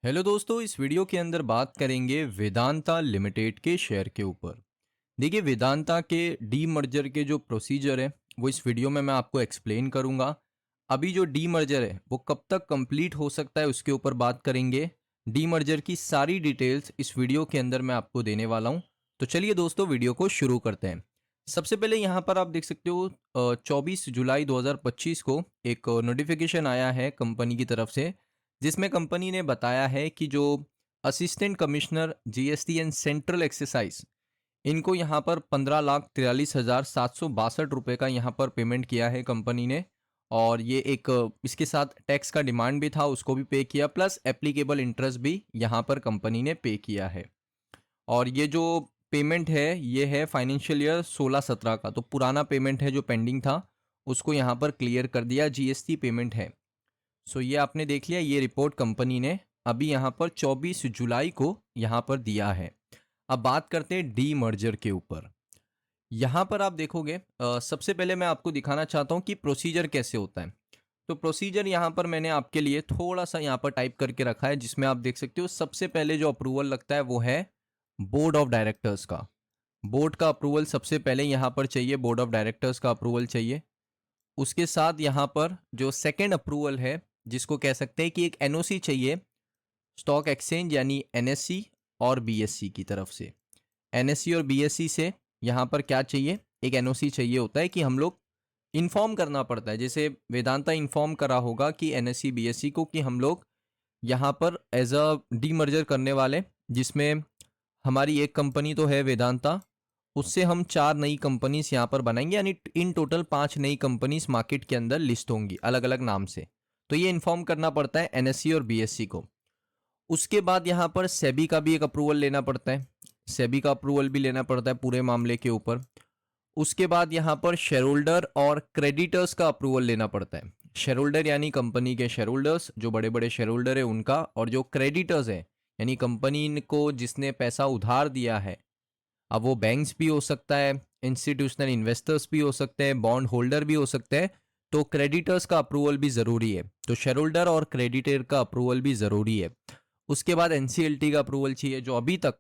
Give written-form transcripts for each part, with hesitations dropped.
Hello दोस्तों, इस video के अंदर बात करेंगे वेदांता लिमिटेड के शेयर के ऊपर। देखिए, वेदांता के डी मर्जर के जो प्रोसीजर है वो इस वीडियो में मैं आपको एक्सप्लेन करूंगा। अभी जो डी मर्जर है वो कब तक कंप्लीट हो सकता है उसके ऊपर बात करेंगे। डी मर्जर की सारी डिटेल्स इस वीडियो के अंदर मैं आपको देने वाला हूं। तो चलिए दोस्तों, वीडियो को शुरू करते हैं। सबसे पहले यहाँ पर आप देख सकते हो 24 जुलाई 2025 को एक नोटिफिकेशन आया है कंपनी की तरफ से, जिसमें कंपनी ने बताया है कि जो assistant commissioner GST and central excise, इनको यहाँ पर 15,43,762 का यहाँ पर पेमेंट किया है कंपनी ने। और ये एक इसके साथ टैक्स का डिमांड भी था, उसको भी पे किया, प्लस एप्लीकेबल इंटरेस्ट भी यहाँ पर कंपनी ने पे किया है। और ये जो पेमेंट है ये है फाइनेंशियल ईयर 16-17 का, तो पुराना पेमेंट है जो पेंडिंग था उसको यहाँ पर क्लियर कर दिया, जीएसटी पेमेंट है। सो ये आपने देख लिया, ये रिपोर्ट कंपनी ने अभी यहाँ पर 24 जुलाई को यहाँ पर दिया है। अब बात करते हैं डी मर्जर के ऊपर। यहाँ पर आप देखोगे सबसे पहले मैं आपको दिखाना चाहता हूँ कि प्रोसीजर कैसे होता है। तो प्रोसीजर यहाँ पर मैंने आपके लिए थोड़ा सा यहाँ पर टाइप करके रखा है, जिसमें आप देख सकते हो सबसे पहले जो अप्रूवल लगता है वो है बोर्ड ऑफ डायरेक्टर्स का। बोर्ड का अप्रूवल सबसे पहले यहाँ पर चाहिए, बोर्ड ऑफ डायरेक्टर्स का अप्रूवल चाहिए। उसके साथ यहाँ पर जो सेकेंड अप्रूवल है, जिसको कह सकते हैं कि एक एनओसी चाहिए स्टॉक एक्सचेंज यानी एनएससी और बीएससी की तरफ से। एनएससी और बीएससी से यहाँ पर क्या चाहिए, एक एनओसी चाहिए होता है कि हम लोग इन्फॉर्म करना पड़ता है, जैसे वेदांता इन्फॉर्म करा होगा कि एनएससी बीएससी को कि हम लोग यहाँ पर एज अ डी मर्जर करने वाले, जिसमें हमारी एक कंपनी तो है वेदांता, उससे हम 4 नई कंपनीज यहाँ पर बनाएंगे, यानी इन टोटल 5 नई कंपनीज मार्केट के अंदर लिस्ट होंगी अलग अलग नाम से। तो ये इन्फॉर्म करना पड़ता है एनएससी और बीएससी को। उसके बाद यहाँ पर सेबी का भी एक अप्रूवल लेना पड़ता है, सेबी का अप्रूवल भी लेना पड़ता है पूरे मामले के ऊपर। उसके बाद यहाँ पर शेयर होल्डर और क्रेडिटर्स का अप्रूवल लेना पड़ता है। शेयर होल्डर यानी कंपनी के शेयर होल्डर्स, जो बड़े बड़े शेयर होल्डर है उनका, और जो क्रेडिटर्स है यानी कंपनी को जिसने पैसा उधार दिया है। अब वो बैंक्स भी हो सकता है, इंस्टीट्यूशनल इन्वेस्टर्स भी हो सकते हैं, बॉन्ड होल्डर भी हो सकते हैं। तो क्रेडिटर्स का अप्रूवल भी ज़रूरी है, तो शेयर होल्डर और क्रेडिटर का अप्रूवल भी ज़रूरी है। उसके बाद एनसीएलटी का अप्रूवल चाहिए, जो अभी तक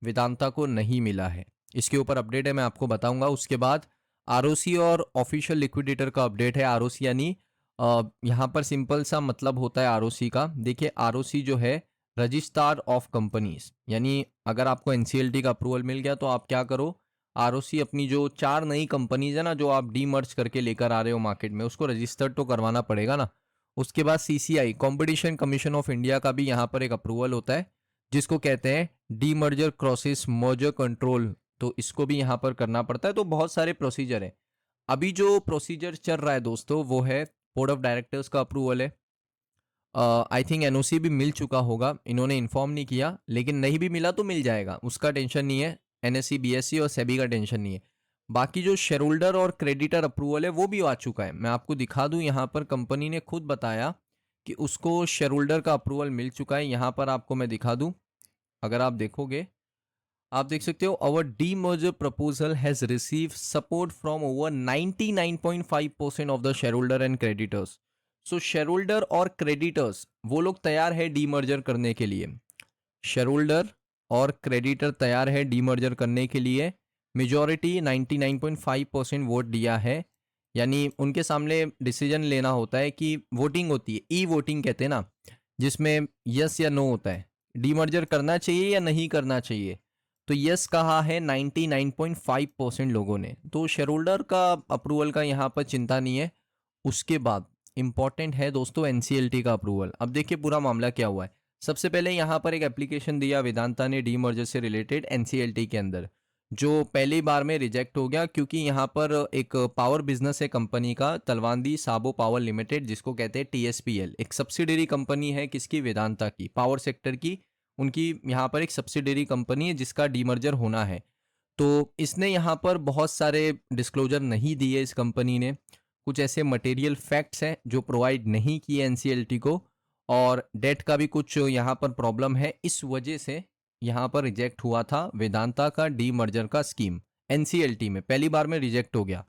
वेदांता को नहीं मिला है। इसके ऊपर अपडेट है, मैं आपको बताऊंगा। उसके बाद आरओसी और ऑफिशियल लिक्विडेटर का अपडेट है। आरओसी यानी यहाँ पर सिंपल सा मतलब होता है आरओसी का। देखिए, आरओसी जो है रजिस्ट्रार ऑफ कंपनीज, यानी अगर आपको एनसीएलटी का अप्रूवल मिल गया तो आप क्या करो, आरओसी अपनी जो 4 नई कंपनीज है ना, जो आप डीमर्ज करके लेकर आ रहे हो मार्केट में, उसको रजिस्टर्ड तो करवाना पड़ेगा ना। उसके बाद CCI, competition commission of India का भी यहाँ पर एक अप्रूवल होता है, जिसको कहते हैं डीमर्जर क्रॉसेस मर्जर कंट्रोल। तो इसको भी यहाँ पर करना पड़ता है। तो बहुत सारे प्रोसीजर हैं। अभी जो प्रोसीजर चल रहा है दोस्तों वो है बोर्ड ऑफ डायरेक्टर्स का अप्रूवल है। आई थिंक एनओसी भी मिल चुका होगा, इन्होंने इन्फॉर्म नहीं किया, लेकिन नहीं भी मिला तो मिल जाएगा, उसका टेंशन नहीं है। एनएससी बीएससी और सेबी का टेंशन नहीं है। बाकी जो शेयर होल्डर और क्रेडिटर अप्रूवल है वो भी आ चुका है। मैं आपको दिखा दूं, यहाँ पर कंपनी ने खुद बताया कि उसको शेयर होल्डर का अप्रूवल मिल चुका है। यहाँ पर आपको मैं दिखा दूं, अगर आप देखोगे आप देख सकते हो, our demerger proposal has receive support from over 99.5% of the shareholder and creditors. So shareholder और क्रेडिटर्स वो लोग तैयार है डी मर्जर करने के लिए। शेयर होल्डर और क्रेडिटर तैयार है डी मर्जर करने के लिए। मेजॉरिटी 99.5% वोट दिया है, यानी उनके सामने डिसीजन लेना होता है कि वोटिंग होती है, ई वोटिंग कहते हैं ना, जिसमें यस या नो होता है, डी मर्जर करना चाहिए या नहीं करना चाहिए। तो यस कहा है 99.5% लोगों ने। तो शेयर होल्डर का अप्रूवल का यहाँ पर चिंता नहीं है। उसके बाद इंपॉर्टेंट है दोस्तों एनसीएलटी का अप्रूवल। अब देखिए पूरा मामला क्या हुआ है। सबसे पहले यहाँ पर एक एप्लीकेशन दिया वेदांता ने डी मर्जर से रिलेटेड एनसीएलटी के अंदर, जो पहली बार में रिजेक्ट हो गया, क्योंकि यहाँ पर एक पावर बिजनेस है कंपनी का, तलवांदी साबो पावर लिमिटेड, जिसको कहते हैं टीएसपीएल। एक सब्सिडरी कंपनी है किसकी, वेदांता की, पावर सेक्टर की। उनकी यहाँ पर एक सब्सिडरी कंपनी है जिसका डीमर्जर होना है। तो इसने यहाँ पर बहुत सारे डिस्क्लोजर नहीं दिए इस कंपनी ने, कुछ ऐसे मटेरियल फैक्ट्स हैं जो प्रोवाइड नहीं किए एनसीएलटी को, और डेट का भी कुछ यहाँ पर प्रॉब्लम है। इस वजह से यहाँ पर रिजेक्ट हुआ था वेदांता का डी मर्जर का स्कीम। एनसीएलटी में पहली बार में रिजेक्ट हो गया।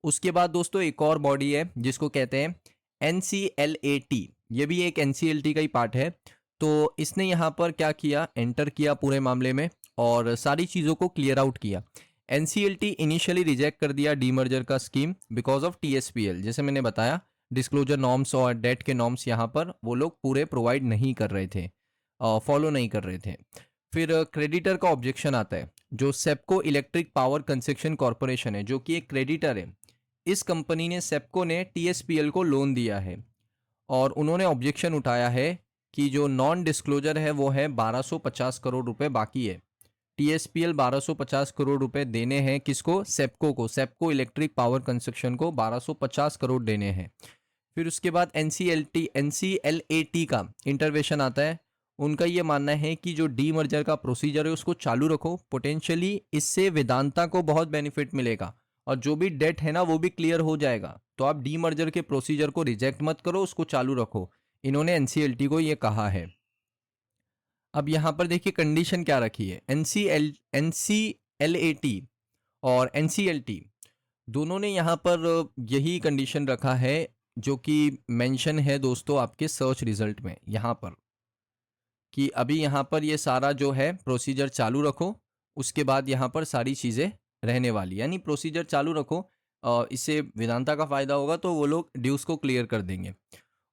उसके बाद दोस्तों एक और बॉडी है जिसको कहते हैं एनसीएलएटी, ये भी एक एनसीएलटी का ही पार्ट है। तो इसने यहाँ पर क्या किया, एंटर किया पूरे मामले में और सारी चीज़ों को क्लियर आउट किया। एनसीएलटी इनिशियली रिजेक्ट कर दिया डीमर्जर का स्कीम बिकॉज ऑफ टीएसपीएल। जैसे मैंने बताया, डिस्क्लोजर नॉर्म्स और डेट के नॉर्म्स यहाँ पर वो लोग पूरे प्रोवाइड नहीं कर रहे थे, फॉलो नहीं कर रहे थे। फिर क्रेडिटर का ऑब्जेक्शन आता है, जो सेप्को इलेक्ट्रिक पावर कंस्ट्रक्शन कॉरपोरेशन है, जो कि एक क्रेडिटर है। इस कंपनी ने, सेप्को ने टीएसपीएल को लोन दिया है और उन्होंने ऑब्जेक्शन उठाया है कि जो नॉन डिस्क्लोजर है वो है 1250 करोड़ रुपए बाकी है। टीएसपीएल 1250 करोड़ रुपए देने हैं किसको, सेप्को को, सेप्को इलेक्ट्रिक पावर कंस्ट्रक्शन को 1250 करोड़ देने हैं। फिर उसके बाद एनसीएलएटी का इंटरवेंशन आता है। उनका ये मानना है कि जो डीमर्जर का प्रोसीजर है उसको चालू रखो, पोटेंशियली इससे वेदांता को बहुत बेनिफिट मिलेगा और जो भी डेट है ना वो भी क्लियर हो जाएगा। तो आप डीमर्जर के प्रोसीजर को रिजेक्ट मत करो, उसको चालू रखो, इन्होंने एनसीएलटी को ये कहा है। अब यहाँ पर देखिए कंडीशन क्या रखी है, एनसीएलएटी और एनसीएलटी दोनों ने यहाँ पर यही कंडीशन रखा है जो कि मेंशन है दोस्तों आपके सर्च रिजल्ट में यहाँ पर, कि अभी यहाँ पर ये सारा जो है प्रोसीजर चालू रखो, उसके बाद यहाँ पर सारी चीज़ें रहने वाली, यानी प्रोसीजर चालू रखो, इससे वेदांता का फ़ायदा होगा तो वो लोग ड्यूज को क्लियर कर देंगे।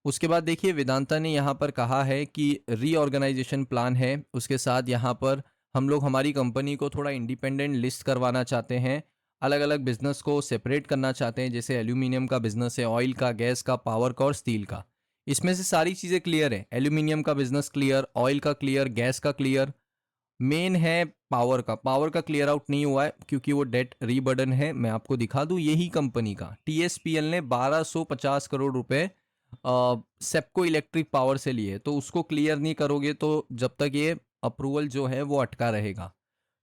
उसके बाद देखिए वेदांता ने यहाँ पर कहा है कि रीऑर्गेनाइजेशन प्लान है, उसके साथ यहाँ पर हम लोग हमारी कंपनी को थोड़ा इंडिपेंडेंट लिस्ट करवाना चाहते हैं, अलग अलग बिजनेस को सेपरेट करना चाहते हैं, जैसे एल्यूमिनियम का बिजनेस है, ऑयल का, गैस का, पावर का और स्टील का। इसमें से सारी चीज़ें क्लियर है, एल्यूमिनियम का बिजनेस क्लियर, ऑयल का क्लियर, गैस का क्लियर, मेन है पावर का क्लियर आउट नहीं हुआ है क्योंकि वो डेट रीबर्डन है। मैं आपको दिखा दूं, यही कंपनी का टीएसपीएल ने 1250 करोड़ रुपए सेप्को इलेक्ट्रिक पावर से लिए, तो उसको क्लियर नहीं करोगे तो जब तक ये अप्रूवल जो है वो अटका रहेगा।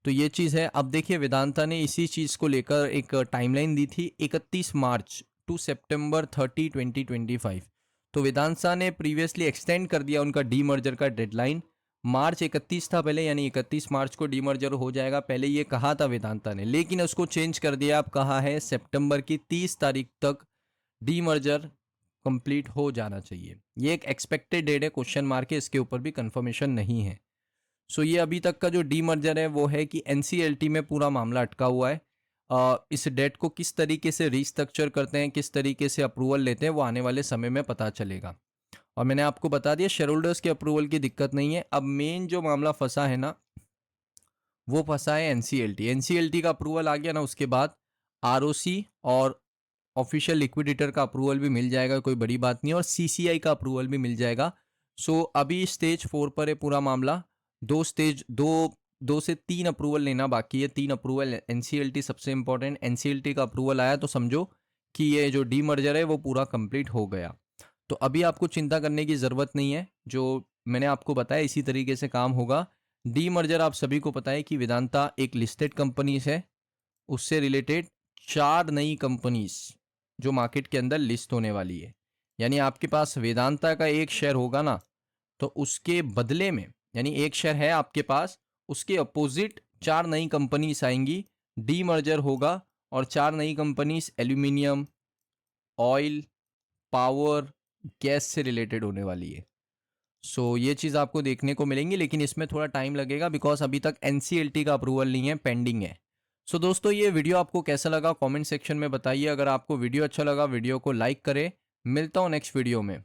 तो ये चीज़ है। अब देखिए वेदांता ने इसी चीज़ को लेकर एक टाइमलाइन दी थी 31 मार्च टू सितंबर 30, 2025। तो वेदांता ने प्रीवियसली एक्सटेंड कर दिया उनका डीमर्जर का डेडलाइन, मार्च 31 था पहले, यानी 31 मार्च को डीमर्जर हो जाएगा, पहले ये कहा था वेदांता ने, लेकिन उसको चेंज कर दिया, अब कहा है सितंबर की 30 तारीख तक डीमर्जर कंप्लीट हो जाना चाहिए। ये एक एक्सपेक्टेड डेट है, क्वेश्चन मार्क है, इसके ऊपर भी कंफर्मेशन नहीं है। सो ये अभी तक का जो डीमर्जर है वो है कि एनसीएलटी में पूरा मामला अटका हुआ है। इस डेट को किस तरीके से रीस्ट्रक्चर करते हैं, किस तरीके से अप्रूवल लेते हैं, वो आने वाले समय में पता चलेगा। और मैंने आपको बता दिया शेयर होल्डर्स के अप्रूवल की दिक्कत नहीं है। अब मेन जो मामला फंसा है ना, वो फंसा है एनसीएलटी। एनसीएलटी का अप्रूवल आ गया ना, उसके बाद आरओसी और ऑफिशियल लिक्विडेटर का अप्रूवल भी मिल जाएगा, कोई बड़ी बात नहीं, और सीसीआई का अप्रूवल भी मिल जाएगा। सो अभी स्टेज 4 पर है पूरा मामला। दो से तीन अप्रूवल लेना बाकी है, 3 अप्रूवल। एनसीएलटी सबसे इंपॉर्टेंट, एनसीएलटी का अप्रूवल आया तो समझो कि ये जो डीमर्जर है वो पूरा कंप्लीट हो गया। तो अभी आपको चिंता करने की ज़रूरत नहीं है, जो मैंने आपको बताया इसी तरीके से काम होगा। डीमर्जर आप सभी को पता है कि वेदांता एक लिस्टेड कंपनीज है, उससे रिलेटेड 4 नई कंपनीज जो मार्केट के अंदर लिस्ट होने वाली है। यानी आपके पास वेदांता का एक शेयर होगा ना, तो उसके बदले में, यानी एक शेयर है आपके पास, उसके अपोजिट 4 नई कंपनीज आएंगी, डीमर्जर होगा और 4 नई companies aluminium, oil, power, gas से रिलेटेड होने वाली है। सो ये चीज़ आपको देखने को मिलेंगी, लेकिन इसमें थोड़ा टाइम लगेगा बिकॉज अभी तक एनसीएलटी का अप्रूवल नहीं है, पेंडिंग है। सो दोस्तों ये वीडियो आपको कैसा लगा कमेंट सेक्शन में बताइए। अगर आपको वीडियो अच्छा लगा वीडियो को लाइक करें। मिलता हूँ नेक्स्ट वीडियो में।